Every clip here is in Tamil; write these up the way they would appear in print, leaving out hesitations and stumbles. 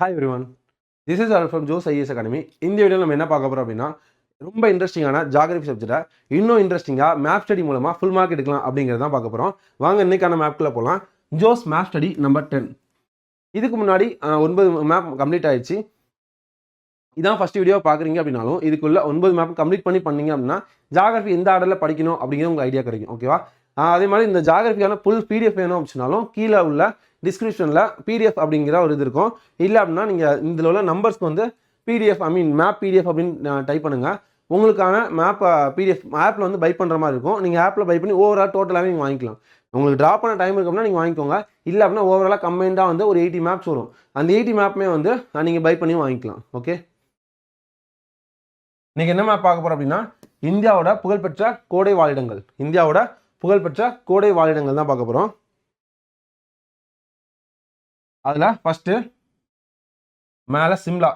Hi everyone, this is all from Jose IAS academy. இந்த வீடியோவில் நம்ம என்ன பார்க்க போகிறோம் அப்படின்னா, ரொம்ப இன்ட்ரெஸ்டிங்கான ஜாகிரபி சப்ஜெக்டை இன்னும் இன்ட்ரெஸ்டிங்காக மேப் ஸ்டடி மூலமாக ஃபுல் மார்க் எடுக்கலாம் அப்படிங்கிறது தான் பார்க்க போகிறோம். வாங்க இன்னைக்கான மேப்குள்ளே போகலாம். Jose map study number 10. இதுக்கு முன்னாடி 9 மேப் கம்ப்ளீட் ஆயிடுச்சு. இதான் ஃபஸ்ட் வீடியோ பார்க்குறீங்க அப்படின்னாலும் இதுக்குள்ள 9 மேப் கம்ப்ளீட் பண்ணீங்க அப்படின்னா ஜாகிரபி எந்த ஆர்டரில் படிக்கணும் அப்படிங்கிறது உங்கள் ஐடியா கிடைக்கும். ஓகேவா? அதே மாதிரி இந்த ஜாகிரபிக்கான ஃபுல் பிடிஎஃப் வேணும் அப்படின்னாலும் கீழே உள்ள டிஸ்கிரிப்ஷனில் பிடிஎஃப் அப்படிங்கிற ஒரு இது இருக்கும். இல்லை அப்படின்னா நீங்கள் இதில் உள்ள நம்பர்ஸ்க்கு வந்து பிடிஎஃப் மேப் பிடிஎஃப் அப்படின்னு டைப் பண்ணுங்கள். உங்களுக்கான மேப் பிடிஎஃப் ஆப்பில் வந்து பை பண்ணுற மாதிரி இருக்கும். நீங்கள் ஆப்பில் பை பண்ணி ஓவரால் டோட்டலாகவே நீங்கள் வாங்கிக்கலாம். உங்களுக்கு ட்ராப் பண்ண டைம் இருக்குன்னா நீங்கள் வாங்கிக்கோங்க. இல்லை அப்படின்னா ஓவராலாக கம்பைண்டாக வந்து ஒரு 80 மேப்ஸ் வரும். அந்த 80 மேப்புமே வந்து நீங்கள் பை பண்ணி வாங்கிக்கலாம். ஓகே, நீங்கள் என்ன மேப் பார்க்க போகிறோம் அப்படின்னா இந்தியாவோட புகழ்பெற்ற கோடை வாழிடங்கள். இந்தியாவோட புகழ்பெற்ற கோடை வாழிடங்கள் தான் பார்க்க போகிறோம். அதில் ஃபஸ்ட்டு மேலே சிம்லா,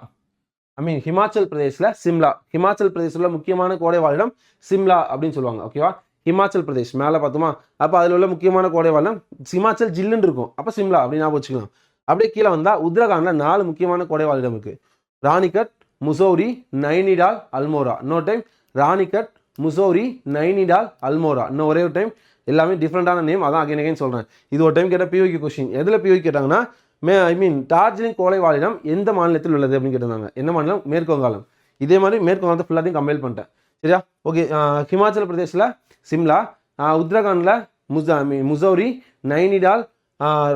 ஹிமாச்சல் பிரதேஷில் சிம்லா. ஹிமாச்சல் பிரதேசில் முக்கியமான கோடை வாழிடம் சிம்லா அப்படின்னு சொல்லுவாங்க. ஓகேவா? ஹிமாச்சல் பிரதேஷ் மேலே பார்த்தோமா, அப்போ அதில் உள்ள முக்கியமான கோடை வாழிடம் ஹிமாச்சல் ஜில்லுன்னு இருக்கும். அப்போ சிம்லா அப்படின்னு ஞாபகம் வச்சுக்கலாம். அப்படியே கீழே வந்தால் உத்தரகாண்டில் 4 முக்கியமான கோடை வாழிடம் இருக்குது. ராணிகட், முசௌரி, நைனிடால், அல்மோரா. இன்னொரு டைம் ராணிகட், முசௌரி, நைனிடால், அல்மோரா. இன்னும் ஒரே ஒரு டைம், எல்லாமே டிஃப்ரெண்டான நேம். அதான் அகைன் சொல்கிறேன். இது ஒரு டைம் கேட்டால் பியூகி கொஸ்டின். எதில் பியூகி கேட்டாங்கன்னா டார்ஜிலிங் கோடை வாழிடம் எந்த மாநிலத்தில் உள்ளது அப்படின்னு கேட்டிருந்தாங்க. என்ன மாநிலம்? மேற்கு வங்காளம். இதே மாதிரி மேற்கு வங்காளத்தை ஃபுல்லாத்தையும் கம்பைல் பண்ணிட்டேன். சரியா? ஓகே, ஹிமாச்சல் பிரதேஷில் சிம்லா, உத்தரகாண்டில் முசௌரி, நைனிடால்,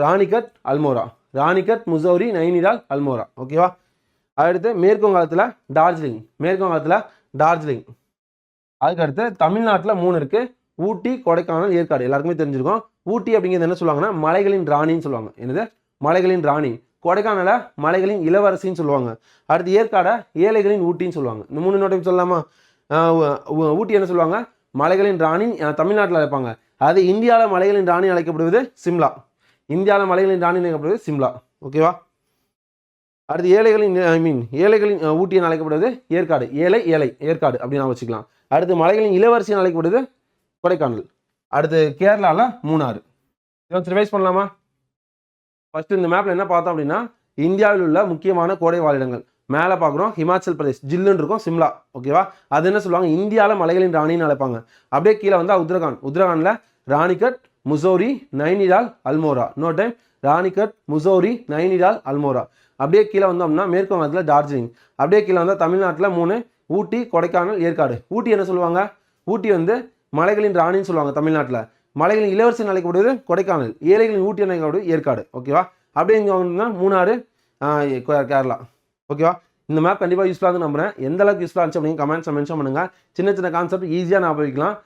ராணிகட், அல்மோரா. ராணிகட், முசௌரி, நைனிடால், அல்மோரா. ஓகேவா? அடுத்து மேற்கு வங்காளத்தில் டார்ஜிலிங். மேற்கு வங்காளத்தில் டார்ஜிலிங். அதுக்கடுத்து தமிழ்நாட்டில் 3 இருக்குது. ஊட்டி, கொடைக்கானல், ஏற்காடு. எல்லாருக்குமே தெரிஞ்சிருக்கும். ஊட்டி அப்படிங்கிறது என்ன சொல்லுவாங்கன்னா மலைகளின் ராணின்னு சொல்லுவாங்க. என்னது? மலைகளின் ராணி. கொடைக்கானலை மலைகளின் இளவரசின்னு சொல்லுவாங்க. அடுத்து ஏற்காடை ஏழைகளின் ஊட்டின்னு சொல்லுவாங்க. இந்த 3 நோட்டையும் சொல்லலாமா? ஊட்டி என்ன சொல்லுவாங்க? மலைகளின் ராணி. தமிழ்நாட்டில் அழைப்பாங்க. அது இந்தியாவில் மலைகளின் ராணி அழைக்கப்படுவது சிம்லா. இந்தியாவில் மலைகளின் ராணி அழைக்கப்படுவது சிம்லா. ஓகேவா? அடுத்து ஏழைகளின் ஊட்டின்னு அழைக்கப்படுவது ஏற்காடு. ஏற்காடு அப்படின்னு வச்சுக்கலாம். அடுத்து மலைகளின் இளவரசின்னு அழைக்கப்படுவது கொடைக்கானல். அடுத்து கேரளாவில் மூணாறு. இதை ரிவைஸ் பண்ணலாமா? ஃபர்ஸ்ட் இந்த மேப்ல என்ன பார்த்தோம் அப்படின்னா இந்தியாவில் உள்ள முக்கியமான கோடை வாழிடங்கள் மேலே பார்க்குறோம். ஹிமாச்சல் பிரதேஷ் ஜில்லுன்னு இருக்கும், சிம்லா. ஓகேவா? அது என்ன சொல்லுவாங்க? இந்தியாவில் மலைகளின் ராணின்னு அழைப்பாங்க. அப்படியே கீழே வந்தால் உத்தரகாண்டில் ராணிகட், முசௌரி, நைனிடால், அல்மோரா. இன்னொரு டைம் ராணிகட், முசௌரி, நைனிடால், அல்மோரா. அப்படியே கீழே வந்தோம்னா மேற்கு வங்கத்தில் டார்ஜிலிங். அப்படியே கீழே வந்தால் தமிழ்நாட்டில் 3 ஊட்டி, கொடைக்கானல், ஏற்காடு. ஊட்டி என்ன சொல்லுவாங்க? ஊட்டி வந்து மலைகளின் ராணின்னு சொல்லுவாங்க தமிழ்நாட்டில். மலைகளின் இளவரசின்னு அழைக்கப்படுவது கொடைக்கானல். ஏழைகளின் ஊட்டி அழைக்கப்படுவது ஏற்காடு. ஓகேவா? அப்படியே இங்கே வந்தோம்னா மூணாறு, கேரளா. ஓகேவா? இந்த மேப் கண்டிப்பாக யூஸ்ஃபுல்லாக இருந்து நம்புறேன். எந்த அளவுக்கு யூஸ்ஃபுல்லாக இருந்துச்சு அப்படின்னு கமெண்ட்ஸை மென்ஷன் பண்ணுங்கள். சின்ன கான்செப்ட் ஈஸியாக ஞாபகம் வைக்கலாம்.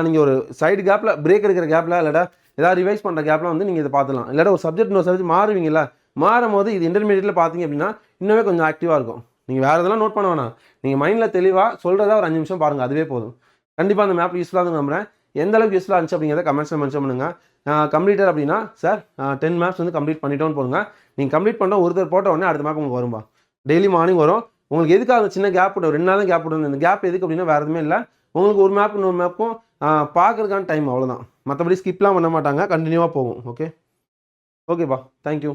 நீங்கள் ஒரு சைடு கேப்பில் பிரேக் எடுக்கிற கேப்பில் இல்லாட்டா ஏதாவது ரிவைஸ் பண்ணுற கேப்பில் வந்து நீங்கள் இதை பார்த்துலாம். இல்லாட்டா ஒரு சப்ஜெக்ட் இன்னொரு சப்ஜெக்ட் மாறுவீங்களா, மாறும் போது இது இன்டர்மீடியட்டில் பார்த்தீங்க அப்படின்னா இன்னுமே கொஞ்சம் ஆக்டிவாக இருக்கும். நீங்கள் வேறு இதெல்லாம் நோட் பண்ண வேணாம். நீங்கள் மைண்டில் தெளிவாக சொல்கிறதா ஒரு 5 நிமிஷம் பாருங்கள், அதுவே போதும். கண்டிப்பாக அந்த மேப் யூஸ்ஃபுல்லாக இருந்து நம்புறேன். எந்த அளவுக்கு யூஸ்ஃபுல்லாக இருந்துச்சு அப்படிங்கிறத கமெண்ட்ஸில் மென்ஷன் பண்ணுங்கள். கம்ப்ளீட்டட் அப்படின்னா சார் 10 மேப்ஸ் வந்து கம்ப்ளீட் பண்ணிட்டோன்னு போடுங்க. நீங்கள் கம்ப்ளீட் பண்ணால் ஒருத்தர் போட்ட உடனே அடுத்த மேப் உங்களுக்கு வரும்பா. டெய்லி மார்னிங் வரும். உங்களுக்கு எதுக்காக அந்த சின்ன கேப் விடும்? 2 நாள் தான் கேப் விடும். இந்த கேப் எதுக்கு அப்படின்னா வேறு எதுவுமே இல்லை. உங்களுக்கு ஒரு மேப் இன்னொரு மேப்புக்கும் பார்க்கறதுக்கான டைம், அவ்வளோதான். மற்றபடி ஸ்கிப்லாம் பண்ண மாட்டாங்க, கண்டினியூவாக போகும். ஓகேப்பா, தேங்க்யூ.